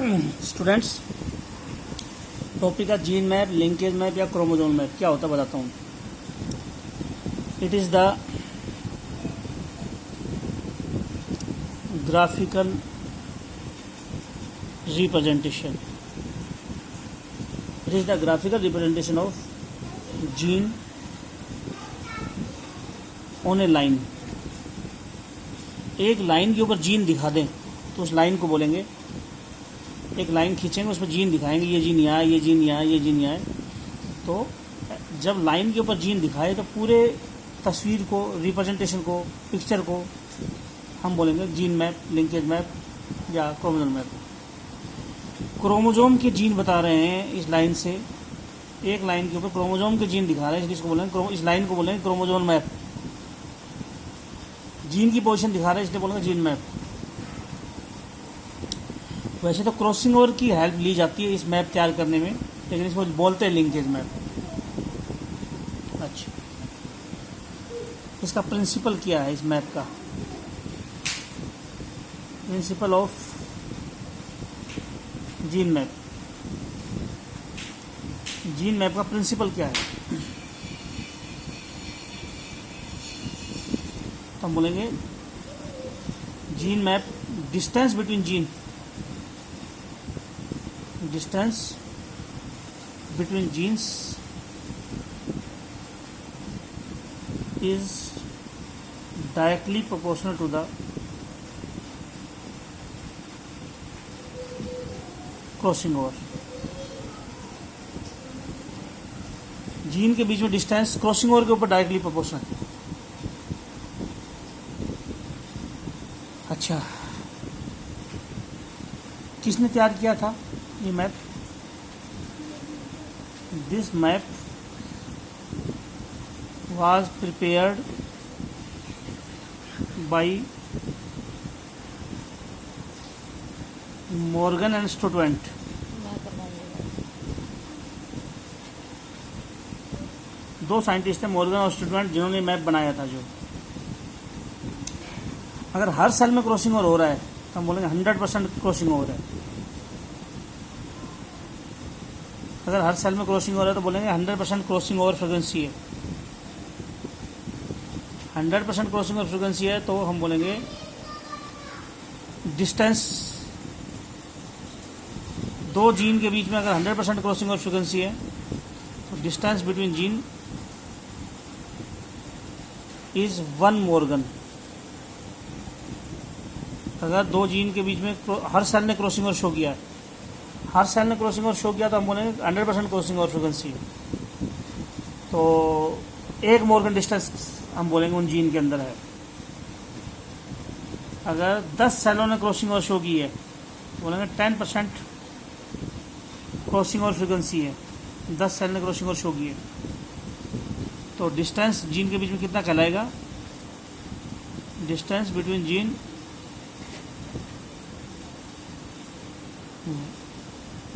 Students, topic है gene map, linkage map या chromosome map. क्या होता है बताता हूँ। It is the graphical representation of gene on A line. एक लाइन के ऊपर जीन दिखा दें तो उस लाइन को बोलेंगे, एक लाइन खींचेंगे उसमें जीन दिखाएंगे, ये जीन यहाँ, ये जीन यहाँ, ये जीन यहाँ। तो जब लाइन के ऊपर जीन दिखाए तो पूरे तस्वीर को, रिप्रेजेंटेशन को, पिक्चर को हम बोलेंगे जीन मैप, लिंकेज मैप या क्रोमोसोम मैप। क्रोमोसोम के जीन बता रहे हैं इस लाइन से, एक लाइन के ऊपर क्रोमोसोम के जीन दिखा रहे हैं, इसको बोलेंगे, इस लाइन को बोलेंगे क्रोमोसोम मैप। जीन की पोजीशन दिखा रहे हैं इसलिए बोलेंगे जीन मैप। वैसे तो क्रॉसिंग ओवर की हेल्प ली जाती है इस मैप तैयार करने में, लेकिन इसको बोलते हैं लिंकेज मैप। अच्छा, इसका प्रिंसिपल क्या है इस मैप का? Principle of gene map. Gene map का प्रिंसिपल क्या है? तो हम बोलेंगे gene map, distance between gene, distance between genes is directly proportional to the crossing over। Gene के बीच में डिस्टेंस क्रॉसिंग ओवर के ऊपर डायरेक्टली प्रोपोर्शनल। अच्छा, किसने तैयार किया था ये map? This map was prepared by Morgan and Sturtevant। दो साइंटिस्ट थे, मॉर्गन और स्टुटवेंट, जिन्होंने मैप बनाया था। जो अगर हर सेल में क्रॉसिंग ओवर हो रहा है तो हम बोलेंगे 100% क्रॉसिंग ओवर है। अगर हर सेल में क्रॉसिंग ओवर है तो बोलेंगे 100% क्रॉसिंग ओवर फ्रीक्वेंसी है। 100% क्रॉसिंग ओवर फ्रीक्वेंसी है तो हम बोलेंगे डिस्टेंस, दो जीन के बीच में अगर 100% क्रॉसिंग ओवर फ्रीक्वेंसी है तो distance between gene is 1 Morgan. अगर दो जीन के बीच में हर सेल ने क्रॉसिंग ओवर शो किया है, हर सेल ने क्रॉसिंग ओवर शो किया तो हम बोलेंगे 100% क्रॉसिंग ओवर फ्रीक्वेंसी। तो 1 मॉर्गन डिस्टेंस हम बोलेंगे उन जीन के अंदर है। अगर 10 सेलों ने क्रॉसिंग ओवर शो की है तो बोलेंगे 10% क्रॉसिंग ओवर फ्रीक्वेंसी है। 10 सेल ने क्रॉसिंग ओवर शो की है तो डिस्टेंस जीन के बीच में कितना कहलाएगा? Distance between gene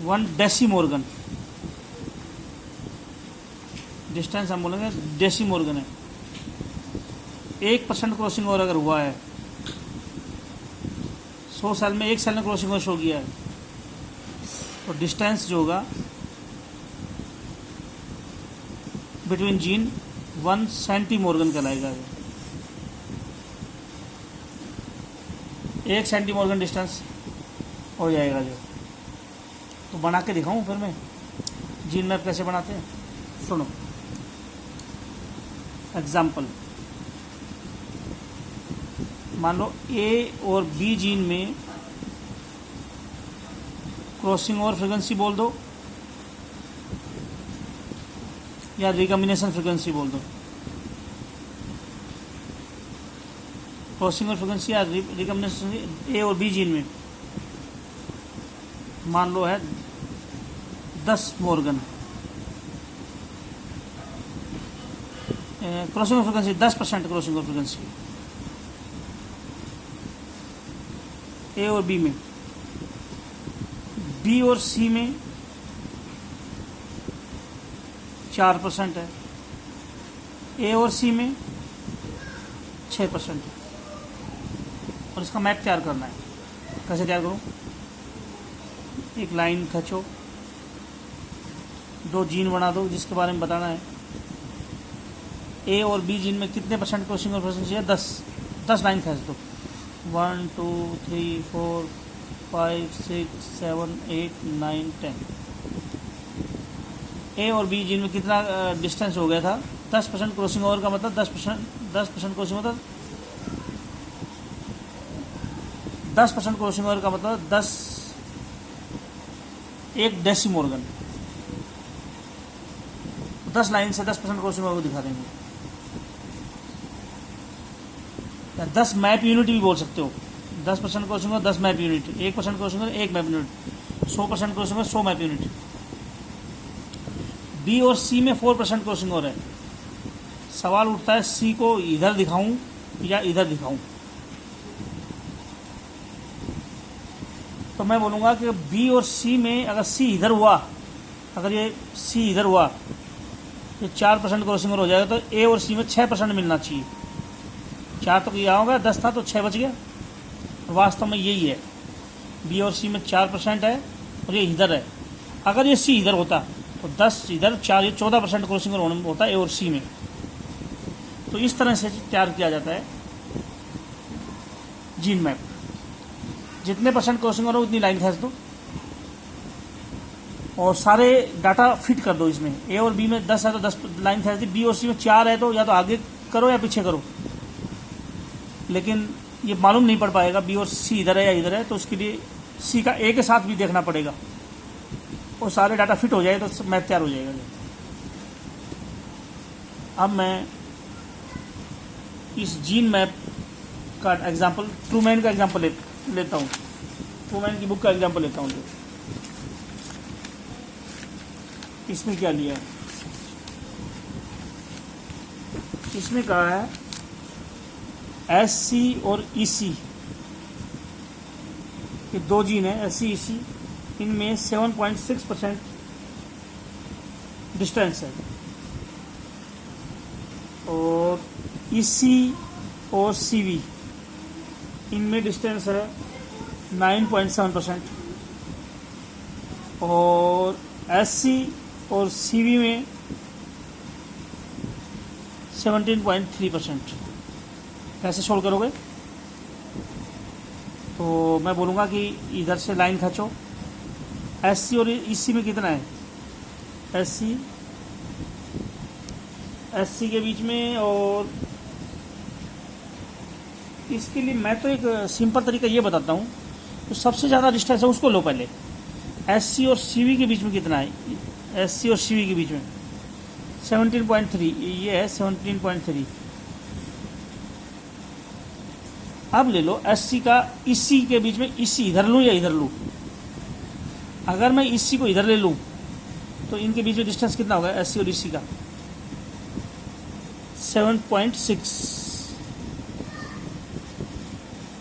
1 डेसीमॉर्गन। डिस्टेंस हम बोलेंगे डेसीमॉर्गन है। 1% क्रॉसिंग ओवर अगर हुआ है, 100 सेल में 1 सेल ने क्रॉसिंग ओवर शो किया है तो डिस्टेंस जो होगा बिटवीन जीन 1 सेंटीमॉर्गन कहलाएगा। 1 सेंटीमॉर्गन डिस्टेंस हो जाएगा। जो तो बना के दिखाऊं फिर मैं जीन मैप कैसे बनाते हैं, सुनो। एग्जाम्पल, मान लो ए और बी जीन में क्रॉसिंग ओवर फ्रीक्वेंसी बोल दो या रिकॉम्बिनेशन फ्रीक्वेंसी बोल दो। क्रॉसिंग ओवर फ्रीक्वेंसी या रिकॉम्बिनेशन ए और बी जीन में मान लो है 10 Morgan. Crossing over frequency 10% crossing over frequency A और बी में। बी और सी में 4% है, ए और सी में 6% है। और इसका मैप तैयार करना है। कैसे तैयार करूँ? एक लाइन खींचो, दो जीन बना दो जिसके बारे में बताना है। ए और बी जीन में कितने परसेंट क्रॉसिंग और प्रेजेंस चाहिए? 10 लाइन खींच दो। 1 2 3 4 5 6 7 8 9 10। ए और बी जीन में कितना डिस्टेंस हो गया था? 10% क्रॉसिंग ओवर का मतलब 10% क्रॉसिंग ओवर, 10% क्रॉसिंग ओवर का मतलब 10 एक डेसीमोर्गन। 10 लाइन से 10% क्रॉसिंग ओवर को दिखा देंगे। 10 मैप यूनिट भी बोल सकते हो। 10% crossing over 10 map unit, 1% crossing over 1 map unit, 100% crossing over 100 map unit. B और सी में 4% क्रॉसिंग ओवर है। सवाल उठता है सी को इधर दिखाऊं या इधर दिखाऊं? तो मैं बोलूँगा कि बी और सी में अगर सी इधर हुआ, अगर ये सी इधर हुआ तो 4% क्रॉसिंग ओवर हो जाएगा। तो ए और सी में 6% मिलना चाहिए। 4 तो क्या होगा, 10 था तो 6 बच गया। वास्तव में यही है, बी और सी में 4% है और ये इधर है। अगर ये सी इधर होता तो 10 इधर, 4 ये 14% क्रॉसिंग ओवर होता है ए और सी में। तो इस तरह से तैयार किया जाता है जीन मैप। जितने परसेंट क्रॉसिंग ओवर हो उतनी लाइन खींच दो और सारे डाटा फिट कर दो इसमें। ए और बी में 10 है तो 10 लाइन खींच दी, बी और सी में 4 है तो या तो आगे करो या पीछे करो। लेकिन ये मालूम नहीं पड़ पाएगा बी और सी इधर है या इधर है, तो उसके लिए सी का ए के साथ भी देखना पड़ेगा और सारे डाटा फिट हो जाए तो मैप तैयार हो जाएगा। अब मैं इस जीन मैप का एग्जाम्पल, ट्रूमैन का एग्जाम्पल लेता हूँ। ट्रूमैन की बुक का एग्जाम्पल लेता हूँ। इसमें क्या लिया है? इसमें कहा है एस सी और ई सी, ये दो जीन है एस सी ई सी, इनमें 7.6% डिस्टेंस है। और ई सी और सी वी, इनमें डिस्टेंस है 9.7%। और एस सी और सी वी में 17.3%। कैसे सोल्व करोगे? तो मैं बोलूँगा कि इधर से लाइन खींचो। एस सी और ई सी में कितना है? एस सी के बीच में, और इसके लिए मैं तो एक सिंपल तरीका ये बताता हूँ। तो सबसे ज़्यादा डिस्टेंस है उसको लो पहले। एस सी और सी वी के बीच में कितना है? एस सी और सी वी के बीच में 17.3, ये है 17.3। अब ले लो एस सी का ई सी के बीच में, ई सी इधर लूँ या इधर लूँ? अगर मैं ई सी को इधर ले लूँ तो इनके बीच में डिस्टेंस कितना होगा एस सी और ई सी का? 7.6।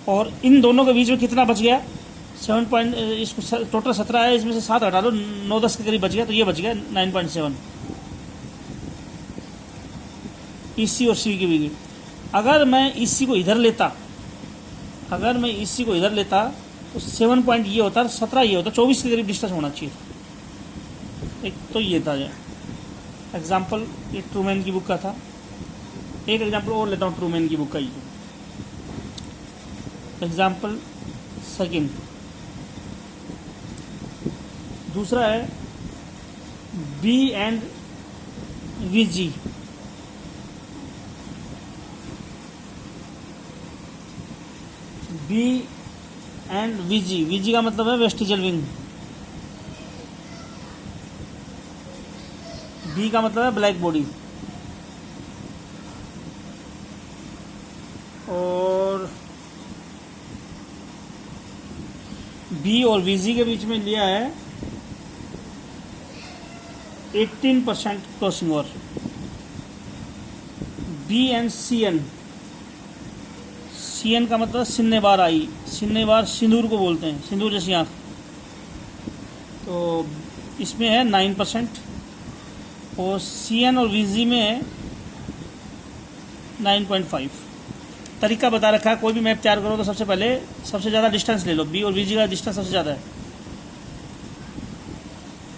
और इन दोनों के बीच में कितना बच गया? 7 इसको टोटल 17 है, इसमें से 7 हटा दो, 9-10 के करीब बच गया, तो ये बच गया 9.7 ई सी और सी के बीच। अगर मैं ई सी को इधर लेता, अगर मैं ई सी को इधर लेता तो 7 पॉइंट ये होता, 17 ये होता, 24 के करीब डिस्टेंस होना चाहिए। एक तो ये था एग्जाम्पल, ये ट्रूमैन की बुक का था। एक एग्जाम्पल और लेता हूँ ट्रूमैन की बुक का ही। एग्जाम्पल सेकंड, दूसरा है B and V G. B and V G, V G का मतलब है वेस्टिजल विंग, बी का मतलब है ब्लैक बॉडी। और बी और वीजी के बीच में लिया है 18% क्रॉसिंग ओवर। B and C N, C N का मतलब सिन्नेबार आई, सिन्नेबार सिंदूर को बोलते हैं, सिंदूर जैसी आँख। तो इसमें है 9%। और सी एन और वीजी में है 9.5। तरीका बता रखा है, कोई भी मैप तैयार करो तो सबसे पहले सबसे ज़्यादा डिस्टेंस ले लो। बी और वी जी का डिस्टेंस सबसे ज़्यादा है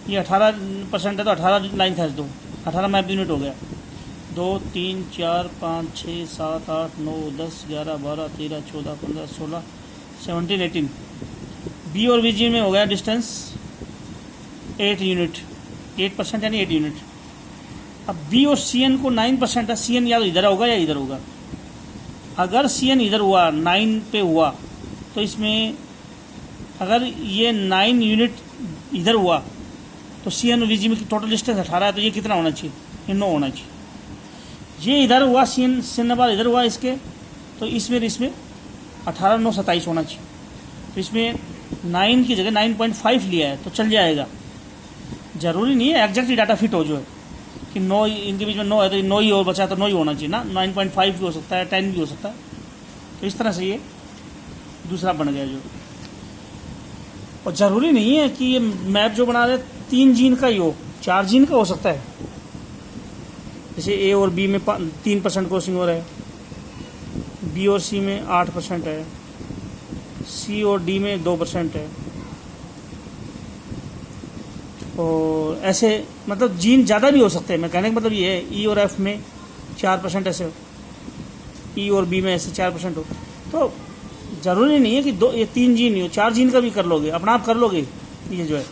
ये 18% है तो 18 लाइन खींच दो, 18 मैप यूनिट हो गया। 2 3 4 5 6 7 8 9 10 11 12 13 14 15 16 17 18। बी और वी जी में हो गया डिस्टेंस 8 यूनिट, 8% यानी 8 यूनिट। अब बी और सी एन को 9% है, सी एन या तो इधर होगा या इधर होगा। अगर सी एन इधर हुआ 9 पे हुआ तो इसमें अगर ये 9 यूनिट इधर हुआ तो सी एन वी जी में टोटल डिस्टेंस 18 है, तो ये कितना होना चाहिए, ये 9 होना चाहिए। ये इधर हुआ सी एन बार इधर हुआ इसके, तो इसमें 18 9 27 होना चाहिए। तो इसमें 9 की जगह 9.5 लिया है तो चल जाएगा। ज़रूरी नहीं है एग्जैक्टली डाटा फिट हो जो है कि 9 इनके बीच में 9 है तो 9 ही और बचा तो 9 ही होना चाहिए ना, 9.5 भी हो सकता है, 10 भी हो सकता है। तो इस तरह से ये दूसरा बन गया जो। और ज़रूरी नहीं है कि ये मैप जो बना रहे 3 जीन का ही हो, 4 जीन का हो सकता है। जैसे ए और बी में 3% क्रॉसिंग हो रहा है, बी और सी में 8% है, सी और डी में 2% है, और ऐसे मतलब जीन ज़्यादा भी हो सकते हैं। मैं कहने का मतलब ये है ई और एफ में 4% ऐसे हो, ई और बी में ऐसे 4% हो। तो ज़रूरी नहीं है कि ये 3 जीन ही हो, 4 जीन का भी कर लोगे, अपना आप कर लोगे ये जो है।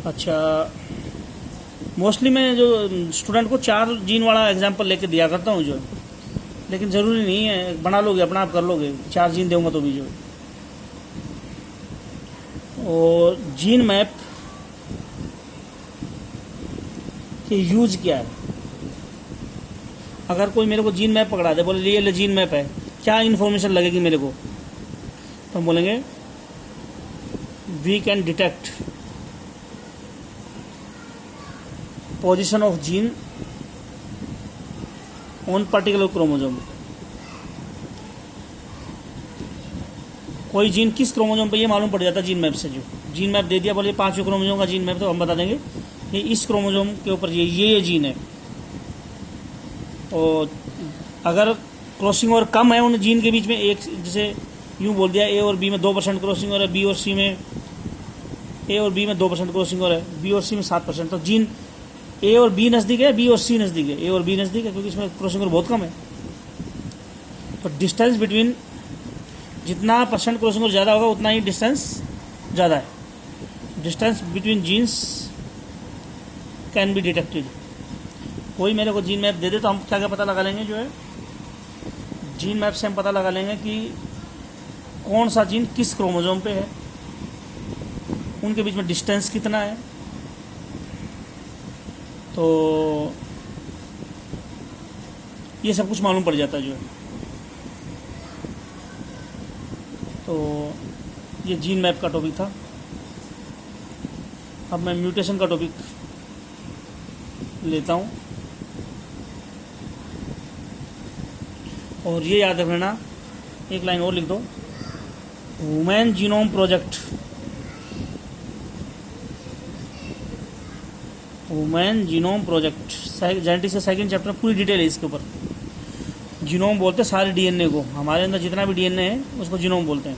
अच्छा, मोस्टली मैं जो स्टूडेंट को 4 जीन वाला एग्जांपल लेके दिया करता हूँ जो, लेकिन ज़रूरी नहीं है, बना लोगे अपना आप कर लोगे, 4 जीन दूंगा तो भी जो। और जीन मैप के यूज क्या है। अगर कोई मेरे को जीन मैप पकड़ा दे, बोले ये जीन मैप है, क्या इन्फॉर्मेशन लगेगी मेरे को, तो हम बोलेंगे we can detect position of gene on particular chromosome. कोई जीन किस क्रोमोसोम पे ये मालूम पड़ जाता है जीन मैप से। जो जीन मैप दे दिया, बोले 5वें क्रोमोसोम का जीन मैप, तो हम बता देंगे ये इस क्रोमोसोम के ऊपर ये जीन है। और अगर क्रॉसिंग और कम है उन जीन के बीच में, एक जैसे यूँ बोल दिया ए और बी में 2% क्रॉसिंग हो रहा है, बी और सी में ए और बी में 2% क्रॉसिंग हो रहा है, बी और सी में 7%, तो जीन ए और बी नज़दीक है, बी और सी नज़दीक है, ए और बी नज़दीक है, क्योंकि इसमें क्रॉसिंग और बहुत कम है। तो डिस्टेंस बिटवीन, जितना परसेंट क्रॉसिंग और ज़्यादा होगा उतना ही डिस्टेंस ज़्यादा है। Distance between genes can be detected. कोई मेरे को जीन मैप दे दे तो हम क्या क्या पता लगा लेंगे जो है, जीन मैप से हम पता लगा लेंगे कि कौन सा जीन किस क्रोमोसोम पे है, उनके बीच में डिस्टेंस कितना है। तो ये सब कुछ मालूम पड़ जाता है जो है। तो ये जीन मैप का टॉपिक था। अब मैं म्यूटेशन का टॉपिक लेता हूँ, और ये याद रखना, एक लाइन और लिख दो, human genome project. Human genome project genetics के सेकंड चैप्टर में पूरी डिटेल है इसके ऊपर। जीनोम बोलते हैं सारे डीएनए को, हमारे अंदर जितना भी डीएनए है उसको जीनोम बोलते हैं।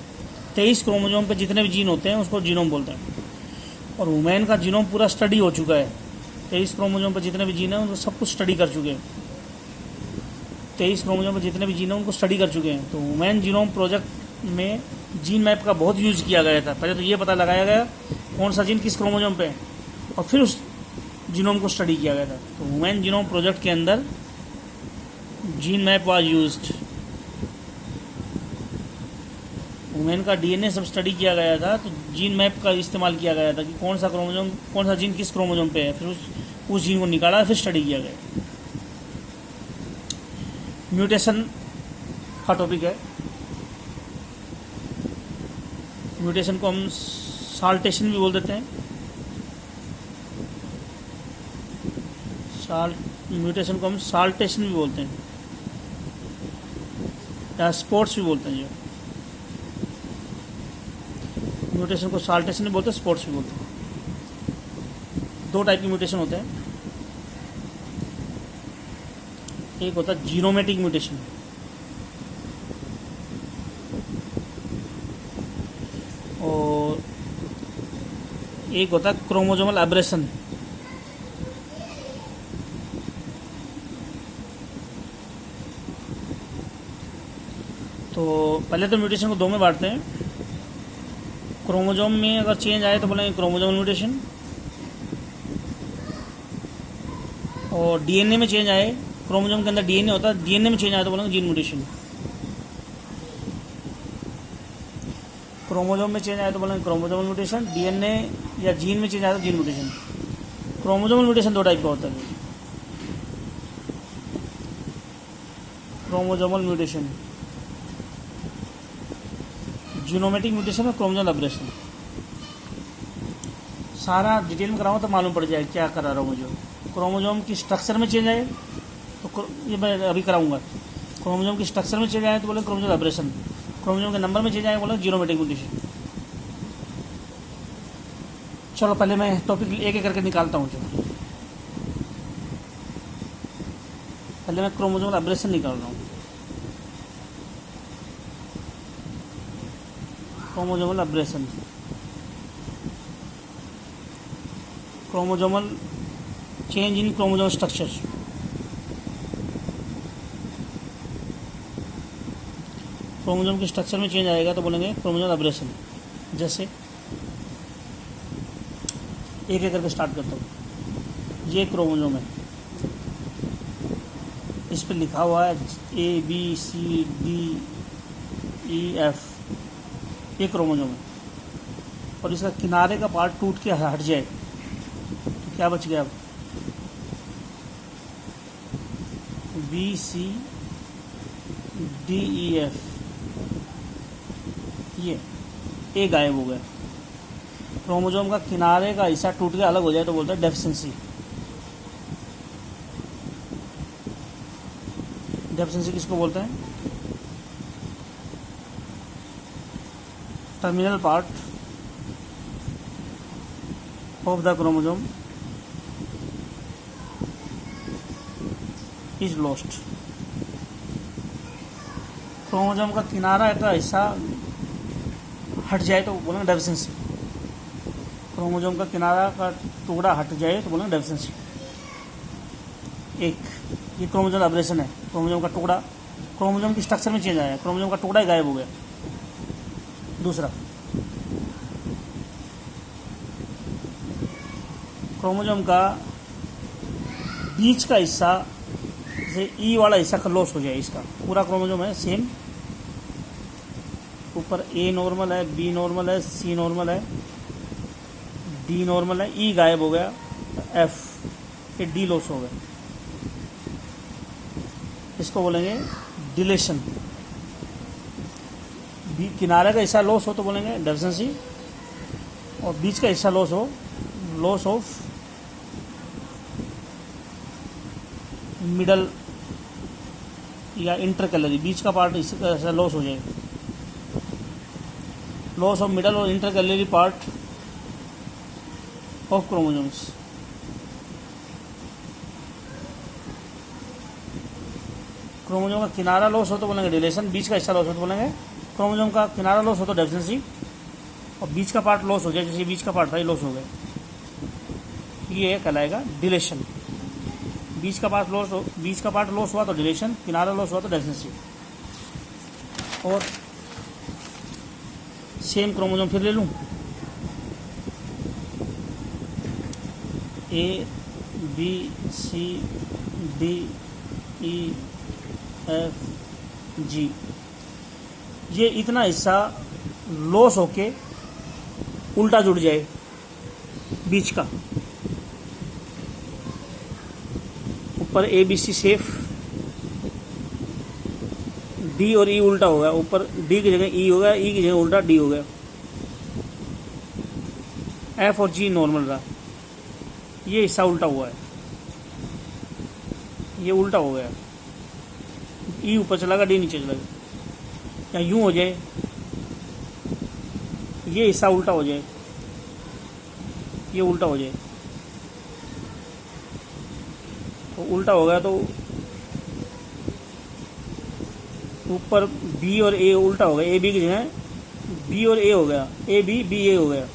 23 क्रोमोसोम पे जितने भी जीन होते हैं उसको जीनोम बोलते हैं। और ह्यूमन का जीनोम पूरा स्टडी हो चुका है, 23 क्रोमोसोम पर जितने भी जीन हैं उनको सब कुछ स्टडी कर चुके हैं। 23 क्रोमोसोम पर जितने भी जीन हैं उनको स्टडी कर चुके हैं। तो ह्यूमन जीनोम प्रोजेक्ट में जीन मैप का बहुत यूज किया गया था। पहले तो ये पता लगाया गया कौन सा जीन किस क्रोमोसोम पे है, और फिर उस जीनोम को स्टडी किया गया था। तो ह्यूमन जीनोम प्रोजेक्ट के अंदर gene map was used. Human का डीएनए सब स्टडी किया गया था, तो जीन मैप का इस्तेमाल किया गया था कि कौन सा क्रोमोसोम, कौन सा जीन किस क्रोमोसोम पे है, फिर उस जीन को निकाला, फिर स्टडी किया गया। म्यूटेशन का टॉपिक है। म्यूटेशन को हम साल्टेशन भी बोल देते हैं। म्यूटेशन को हम साल्टेशन भी बोलते हैं, या स्पोर्ट्स भी बोलते हैं। जो म्यूटेशन को साल्टेशन भी बोलते हैं, स्पोर्ट्स भी बोलते हैं। 2 टाइप के म्यूटेशन होते हैं। एक होता है जीनोमेटिक म्यूटेशन, और एक होता है क्रोमोजोमल एब्रेशन। तो पहले तो म्यूटेशन को दो में बांटते हैं। क्रोमोजोम में अगर चेंज आए तो बोलेंगे क्रोमोजोमल म्यूटेशन, और डीएनए में चेंज आए, क्रोमोजोम के अंदर डीएनए होता है, डीएनए में चेंज आए तो बोलेंगे जीन म्यूटेशन। क्रोमोजोम में चेंज आए तो बोलेंगे क्रोमोजोमल म्यूटेशन, डीएनए या जीन में चेंज आए तो जीन म्यूटेशन। क्रोमोजोमल म्यूटेशन दो टाइप का होता है। क्रोमोजोमल म्यूटेशन, जीनोमेटिक म्यूटेशन और क्रोमोजोमल एब्रेशन। सारा डिटेल में कराऊँ तो मालूम पड़ जाए क्या करा रहा हूँ मुझे। क्रोमोजोम की स्ट्रक्चर में चेंज आए तो ये मैं अभी कराऊंगा। क्रोमोजोम की स्ट्रक्चर में चेंज आए तो बोले क्रोमोजोमल एब्रेशन। क्रोमोजोम के नंबर में चेंज आए बोले जीनोमेटिक म्यूटेशन। चलो पहले मैं टॉपिक एक एक करके निकालता हूँ। चलो पहले मैं क्रोमोजोमल एब्रेशन निकाल रहा हूँ। Chromosomal aberration, chromosomal change in chromosomal structure. Chromosome के स्ट्रक्चर में चेंज आएगा तो बोलेंगे क्रोमोजोमल एब्रेशन। जैसे एक एक करके स्टार्ट करता हूँ। ये क्रोमोजोम है, इस पर लिखा हुआ है ABCDEF, ये क्रोमोजोम है। और इसका किनारे का पार्ट टूट के हट जाए तो क्या बच गया? अब BCDEF, ये ए गायब हो गया। क्रोमोजोम का किनारे का हिस्सा टूट के अलग हो जाए तो बोलते हैं डेफिशिएंसी। डेफिशिएंसी किसको बोलते हैं? Terminal part of the chromosome is lost. Chromosome का किनारा का हिस्सा हट जाए तो बोलेंगे डेफिशिएंसी। क्रोमोजोम का किनारा का टुकड़ा हट जाए तो बोलेंगे डेफिशिएंसी। एक ये क्रोमोजोमल एब्रेशन है। क्रोमोजोम का टुकड़ा, क्रोमोजोम की स्ट्रक्चर में चेंज आया, क्रोमोजोम का टुकड़ा ही गायब हो गया। दूसरा, क्रोमोजोम का बीच का हिस्सा, जैसे ई वाला हिस्सा का लॉस हो जाए। इसका पूरा क्रोमोजोम है सेम, ऊपर ए नॉर्मल है, बी नॉर्मल है, सी नॉर्मल है, डी नॉर्मल है, ई गायब हो गया, एफ, ये डी लॉस हो गया। इसको बोलेंगे डिलेशन। किनारे का हिस्सा लॉस हो तो बोलेंगे डेफिशिएंसी, और बीच का हिस्सा लॉस हो, लॉस ऑफ मिडल या इंटरकैलरी, बीच का पार्ट इसका लॉस हो जाए, लॉस ऑफ मिडल और intercalary part of chromosomes. Chromosome का किनारा लॉस हो तो बोलेंगे डिलेशन, बीच का हिस्सा लॉस हो तो बोलेंगे, क्रोमोजोम का किनारा लॉस हो तो डेफिशिएंसी, और बीच का पार्ट लॉस हो जाए, जैसे बीच का पार्ट था ये लॉस हो गया, ये कहलाएगा डिलेशन। बीच का पार्ट लॉस हो, बीच का पार्ट लॉस हुआ तो डिलेशन, किनारा लॉस हुआ तो डेफिशिएंसी। और सेम क्रोमोजोम फिर ले लूँ, ABCDEFG, ये इतना हिस्सा लॉस होके उल्टा जुड़ जाए बीच का। ऊपर ABC सेफ, डी और ई उल्टा हो गया, ऊपर डी की जगह ई हो गया, ई की जगह उल्टा डी हो गया, एफ और जी नॉर्मल रहा, ये हिस्सा उल्टा हुआ है, ये उल्टा हो गया, ई ऊपर चला गया, डी नीचे चला गया, या यूं हो जाए, ये हिस्सा उल्टा हो जाए, ये उल्टा हो जाए, तो उल्टा हो गया तो ऊपर बी और ए उल्टा हो गया, ए बी की जगह बी और ए हो गया, ए बी बी ए हो गया,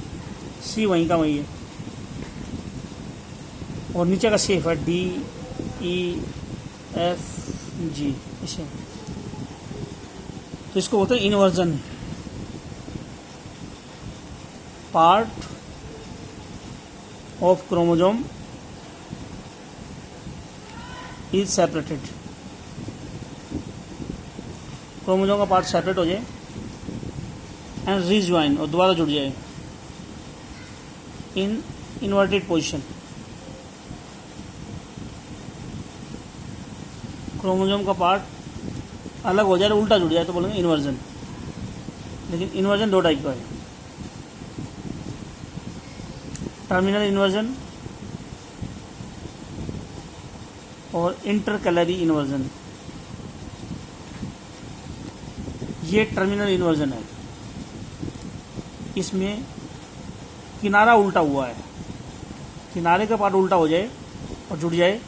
सी वहीं का वहीं है, और नीचे का शेप है डी ई एफ जी इसे, तो इसको बोलते हैं inversion. Part of chromosome is separated, chromosome का पार्ट सेपरेट हो जाए एंड रीज्वाइन और दोबारा जुड़ जाए इन इन्वर्टेड पोजीशन। क्रोमोसोम का पार्ट अलग हो जाए और उल्टा जुड़ जाए तो बोलेंगे इन्वर्जन। लेकिन इन्वर्जन दो टाइप का है, टर्मिनल इन्वर्जन और इंटरकैलरी इन्वर्जन। ये टर्मिनल इन्वर्जन है, इसमें किनारा उल्टा हुआ है, किनारे का पार्ट उल्टा हो जाए और जुड़ जाए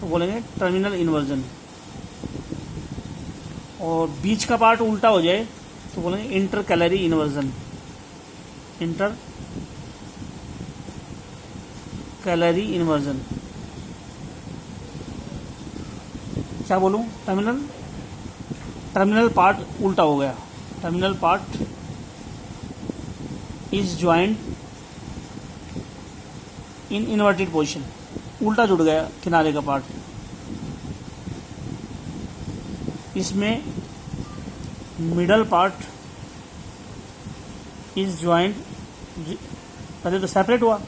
तो बोलेंगे टर्मिनल इन्वर्जन, और बीच का पार्ट उल्टा हो जाए तो बोलेंगे इंटरकैलरी इन्वर्जन। इंटरकैलरी इन्वर्जन क्या बोलूं? टर्मिनल पार्ट उल्टा हो गया, terminal part is joint in inverted position, उल्टा जुड़ गया किनारे का पार्ट। इसमें मिडल पार्ट इज ज्वाइंट, पहले तो सेपरेट हुआ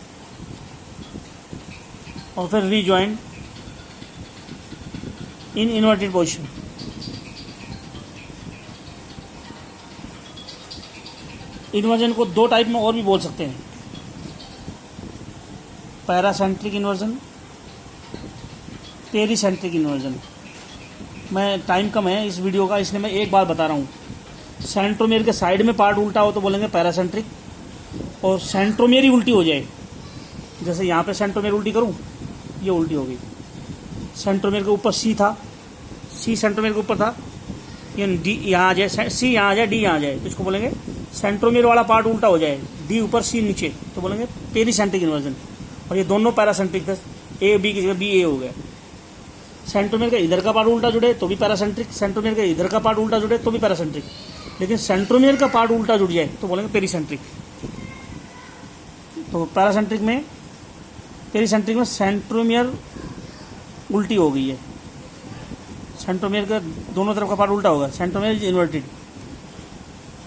और फिर रीज्वाइंट इन इन्वर्टेड पोजीशन। इन्वर्जन को दो टाइप में और भी बोल सकते हैं, पैरासेंट्रिक इन्वर्जन, पेरीसेंट्रिक इन्वर्जन। मैं टाइम कम है इस वीडियो का, इसलिए मैं एक बार बता रहा हूँ। सेंट्रोमियर के साइड में पार्ट उल्टा हो तो बोलेंगे पैरासेंट्रिक, और सेंट्रोमियर ही उल्टी हो जाए, जैसे यहाँ पे सेंट्रोमियर उल्टी करूँ, ये उल्टी हो गई। सेंट्रोमियर के ऊपर सी था, सी सेंट्रोमियर के ऊपर था, ये डी यहाँ आ जाए, सी यहाँ आ जाए, डी यहाँ आ जाए, तो इसको बोलेंगे सेंट्रोमियर वाला पार्ट उल्टा हो जाए, डी ऊपर सी नीचे, तो बोलेंगे पेरीसेंट्रिक इन्वर्जन। और ये दोनों पैरासेंट्रिक थे, ए बी की जगह बी ए हो गया। सेंट्रोमियर का इधर का पार्ट उल्टा जुड़े तो भी पैरासेंट्रिक, सेंट्रोमियर का इधर का पार्ट उल्टा जुड़े तो भी पैरासेंट्रिक, लेकिन सेंट्रोमियर का पार्ट उल्टा जुड़ जाए तो बोलेंगे पेरीसेंट्रिक। तो पैरासेंट्रिक में, पेरीसेंट्रिक में सेंट्रोमियर उल्टी हो गई है, सेंट्रोमियर का दोनों तरफ का पार्ट उल्टा होगा, सेंट्रोमियर इज इन्वर्टेड,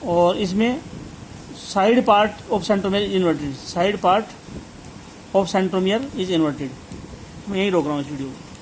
और इसमें side part of centromere is inverted, side part of centromere is inverted. मैं यही रोक रहा हूँ इस वीडियो को।